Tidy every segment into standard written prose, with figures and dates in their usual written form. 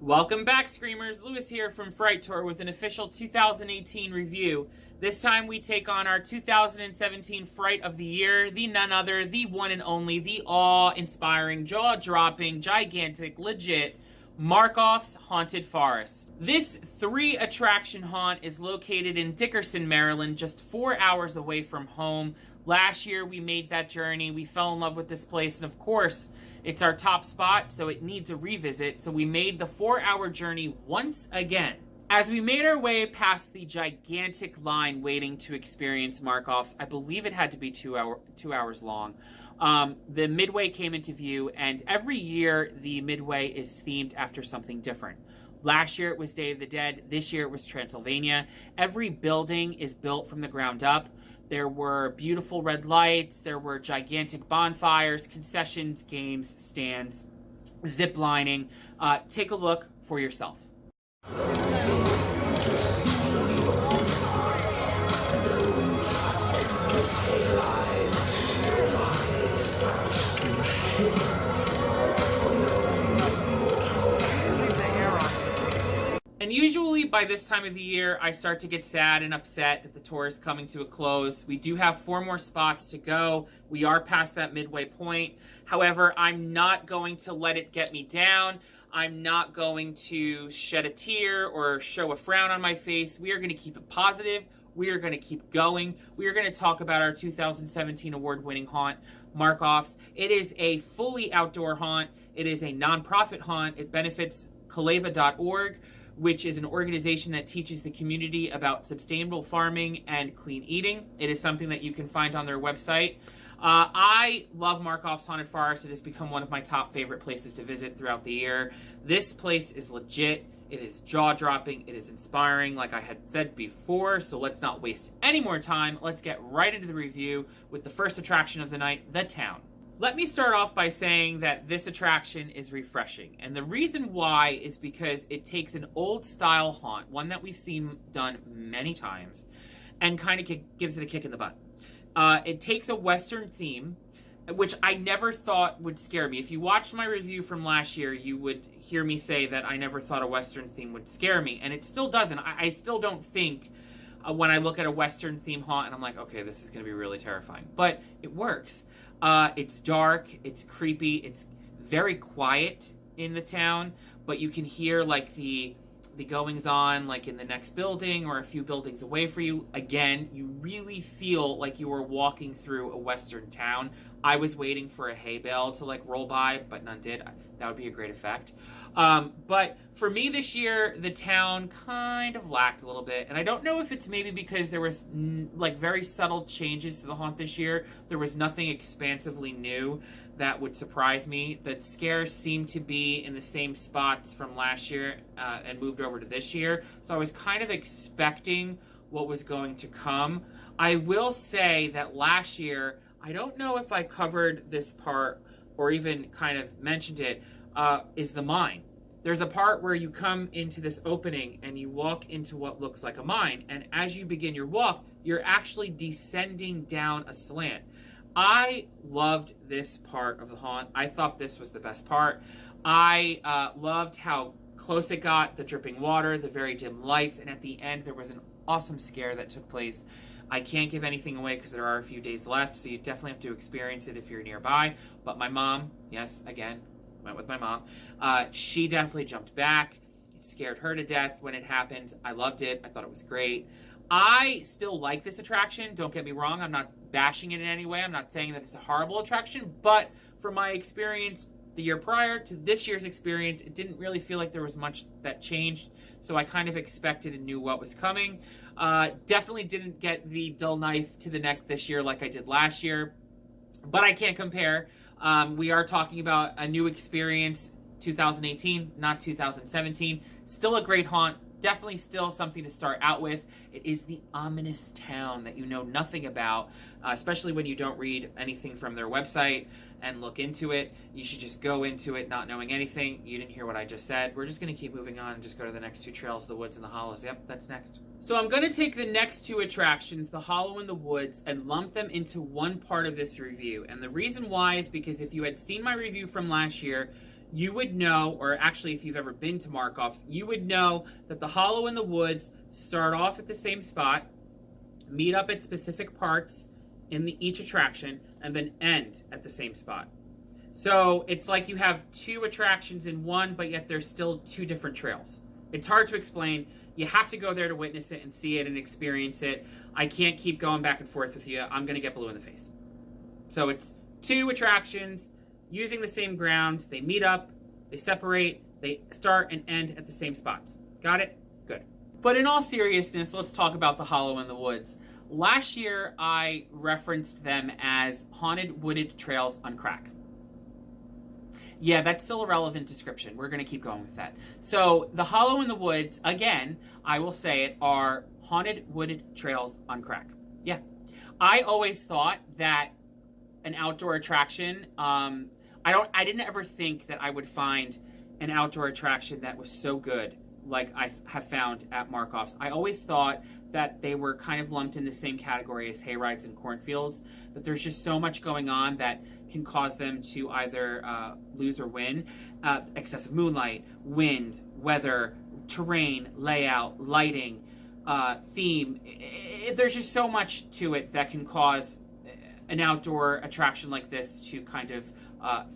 Welcome back, Screamers. Lewis here from FrightTour with an official 2018 review. This time we take on our 2017 Fright of the Year, the none other, the one and only, the awe-inspiring, jaw-dropping, gigantic, legit Markoff's Haunted Forest. This 3-attraction haunt is located in Dickerson, Maryland, just 4 hours away from home. Last year we made that journey, we fell in love with this place, and of course, it's our top spot, so it needs a revisit, so we made the 4-hour journey once again. As we made our way past the gigantic line waiting to experience Markoffs, I believe it had to be 2 hours long, the Midway came into view, and every year the Midway is themed after something different. Last year it was Day of the Dead, this year it was Transylvania. Every building is built from the ground up. There were beautiful red lights, there were gigantic bonfires, concessions, games, stands, zip lining. Take a look for yourself. And usually by this time of the year, I start to get sad and upset that the tour is coming to a close. We do have 4 more spots to go. We are past that midway point. However, I'm not going to let it get me down. I'm not going to shed a tear or show a frown on my face. We are going to keep it positive. We are going to keep going. We are going to talk about our 2017 award-winning haunt, Markoffs. It is a fully outdoor haunt. It is a nonprofit haunt. It benefits kaleva.org, which is an organization that teaches the community about sustainable farming and clean eating. It is something that you can find on their website. I love Markoff's Haunted Forest. It has become one of my top favorite places to visit throughout the year. This place is legit. It is jaw-dropping. It is inspiring, like I had said before, so let's not waste any more time. Let's get right into the review with the first attraction of the night, the town. Let me start off by saying that this attraction is refreshing. And the reason why is because it takes an old style haunt, one that we've seen done many times, and kind of gives it a kick in the butt. It takes a Western theme, which I never thought would scare me. If you watched my review from last year, you would hear me say that I never thought a Western theme would scare me. And it still doesn't. I still don't think when I look at a Western theme haunt and I'm like, okay, this is going to be really terrifying. But it works. It's dark, it's creepy, it's very quiet in the town, but you can hear like the goings on like in the next building or a few buildings away from you. Again, you really feel like you were walking through a Western town. I was waiting for a hay bale to like roll by, but none did. That would be a great effect. But for me this year, the town kind of lacked a little bit. And I don't know if it's maybe because there was like very subtle changes to the haunt this year. There was nothing expansively new that would surprise me. The scares seemed to be in the same spots from last year and moved over to this year. So I was kind of expecting what was going to come. I will say that last year, I don't know if I covered this part or even kind of mentioned it, is the mine. There's a part where you come into this opening and you walk into what looks like a mine. And as you begin your walk, you're actually descending down a slant. I loved this part of the haunt. I thought this was the best part. I loved how close it got, the dripping water, the very dim lights, and at the end there was an awesome scare that took place. I can't give anything away because there are a few days left, so you definitely have to experience it if you're nearby. But my mom, yes, again, went with my mom, she definitely jumped back. It scared her to death when it happened. I loved it. I thought it was great. I still like this attraction. Don't get me wrong. I'm not bashing it in any way. I'm not saying that it's a horrible attraction, but from my experience the year prior to this year's experience, it didn't really feel like there was much that changed. So I kind of expected and knew what was coming. Definitely didn't get the dull knife to the neck this year like I did last year, but I can't compare. We are talking about a new experience, 2018, not 2017. Still a great haunt. Definitely still something to start out with. It is the ominous town that you know nothing about, especially when you don't read anything from their website and look into it. You should just go into it not knowing anything. You didn't hear what I just said. We're just going to keep moving on and just go to the next 2 trails, the woods and the hollows. Yep, that's next. So I'm going to take the next 2 attractions, the hollow and the woods, and lump them into one part of this review. And the reason why is because if you had seen my review from last year, you would know, or actually if you've ever been to Markoffs, you would know that the Hollow in the Woods start off at the same spot, meet up at specific parts in each attraction, and then end at the same spot. So it's like you have two attractions in one, but yet there's still two different trails. It's hard to explain. You have to go there to witness it and see it and experience it. I can't keep going back and forth with you. I'm going to get blue in the face. So it's two attractions using the same ground. They meet up, they separate, they start and end at the same spots. Got it? Good. But in all seriousness, let's talk about the Hollow in the Woods. Last year, I referenced them as Haunted Wooded Trails on Crack. Yeah, that's still a relevant description. We're going to keep going with that. So the Hollow in the Woods, again, I will say it, are Haunted Wooded Trails on Crack. Yeah. I always thought that an outdoor attraction, I didn't ever think that I would find an outdoor attraction that was so good like I have found at Markoffs. I always thought that they were kind of lumped in the same category as hayrides and cornfields, that there's just so much going on that can cause them to either lose or win. Excessive moonlight, wind, weather, terrain, layout, lighting, theme. There's just so much to it that can cause an outdoor attraction like this to kind of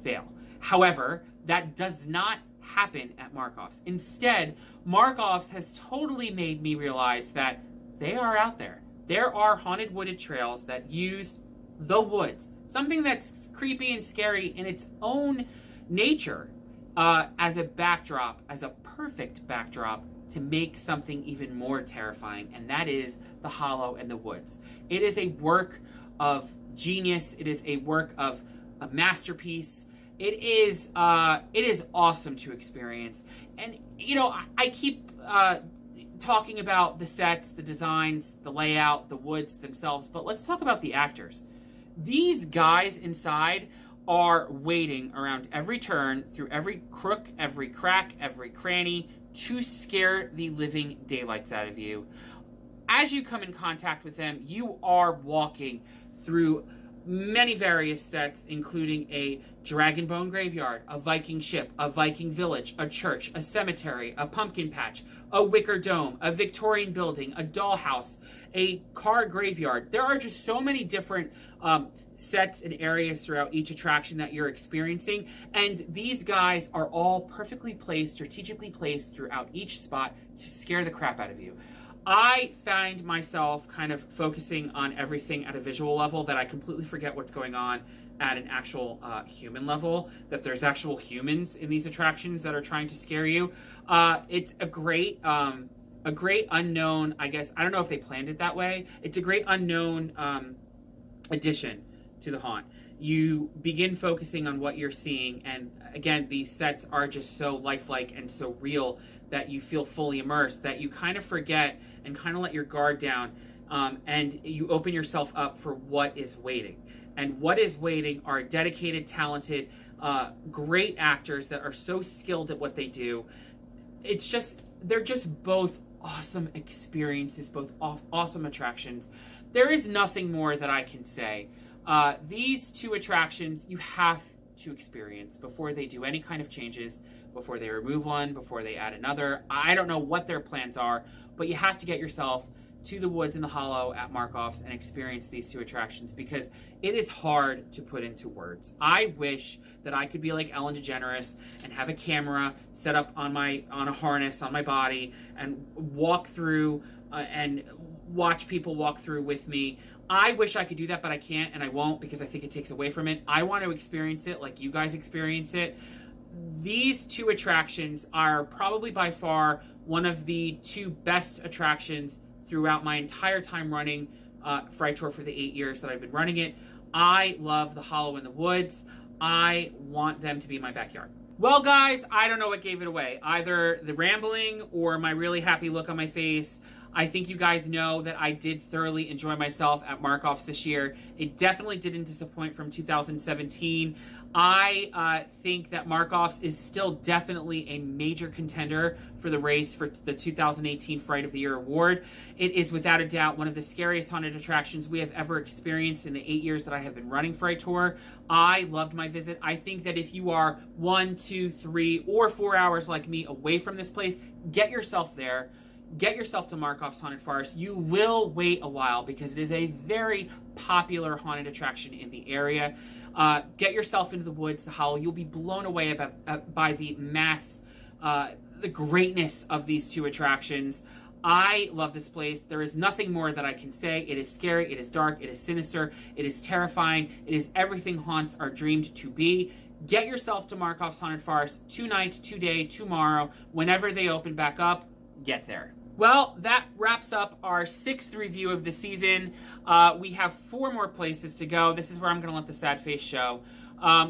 fail. However, that does not happen at Markoffs. Instead, Markoffs has totally made me realize that they are out there. There are haunted wooded trails that use the woods, something that's creepy and scary in its own nature, as a backdrop, as a perfect backdrop to make something even more terrifying, and that is the Hollow in the Woods. It is a work of genius. It is a work of a masterpiece. It is awesome to experience. And, you know, I keep talking about the sets, the designs, the layout, the woods themselves, but let's talk about the actors. These guys inside are waiting around every turn, through every crook, every crack, every cranny, to scare the living daylights out of you. As you come in contact with them, you are walking through many various sets, including a dragon bone graveyard, a Viking ship, a Viking village, a church, a cemetery, a pumpkin patch, a wicker dome, a Victorian building, a dollhouse, a car graveyard. There are just so many different sets and areas throughout each attraction that you're experiencing, and these guys are all perfectly placed, strategically placed throughout each spot to scare the crap out of you. I find myself kind of focusing on everything at a visual level that I completely forget what's going on at an actual human level, that there's actual humans in these attractions that are trying to scare you. It's a great unknown, I guess, I don't know if they planned it that way. It's a great unknown addition to the haunt. You begin focusing on what you're seeing, and again, these sets are just so lifelike and so real that you feel fully immersed, that you kind of forget and kind of let your guard down, and you open yourself up for what is waiting. And what is waiting are dedicated, talented, great actors that are so skilled at what they do. They're just both awesome experiences, both awesome attractions. There is nothing more that I can say. These two attractions you have to experience before they do any kind of changes, before they remove one, before they add another. I don't know what their plans are, but you have to get yourself to the woods in the Hollow at Markoffs and experience these two attractions, because it is hard to put into words. I wish that I could be like Ellen DeGeneres and have a camera set up on a harness on my body and walk through and watch people walk through with me. I wish I could do that, but I can't, and I won't, because I think it takes away from it. I want to experience it like you guys experience it. These two attractions are probably by far one of the two best attractions throughout my entire time running FrightTour for the 8 years that I've been running it. I love the Hollow in the Woods. I want them to be my backyard. Well, guys, I don't know what gave it away. Either the rambling or my really happy look on my face. I think you guys know that I did thoroughly enjoy myself at Markoffs this year. It definitely didn't disappoint from 2017. I think that Markoffs is still definitely a major contender for the race for the 2018 Fright of the Year award. It is without a doubt one of the scariest haunted attractions we have ever experienced in the 8 years that I have been running FrightTour. I loved my visit. I think that if you are 1, 2, 3, or 4 hours like me away from this place, get yourself there. Get yourself to Markoff's Haunted Forest. You will wait a while because it is a very popular haunted attraction in the area. Get yourself into the woods, the hollow. You'll be blown away by the mass, the greatness of these two attractions. I love this place. There is nothing more that I can say. It is scary, it is dark, it is sinister, it is terrifying, it is everything haunts are dreamed to be. Get yourself to Markoff's Haunted Forest tonight, today, tomorrow, whenever they open back up. Get there. Well, that wraps up our 6th review of the season. We have 4 more places to go. This is where I'm going to let the sad face show.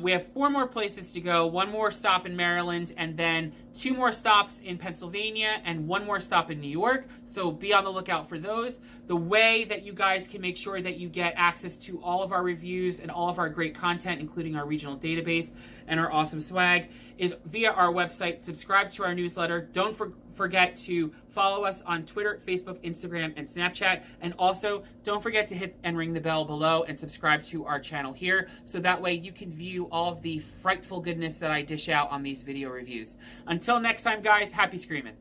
We have 4 more places to go, 1 more stop in Maryland, and then 2 more stops in Pennsylvania, and 1 more stop in New York. So be on the lookout for those. The way that you guys can make sure that you get access to all of our reviews and all of our great content, including our regional database and our awesome swag, is via our website. Subscribe to our newsletter. Don't forget to follow us on Twitter, Facebook, Instagram, and Snapchat. And also, don't forget to hit and ring the bell below and subscribe to our channel here, so that way you can view all of the frightful goodness that I dish out on these video reviews. Until next time, guys, happy screaming.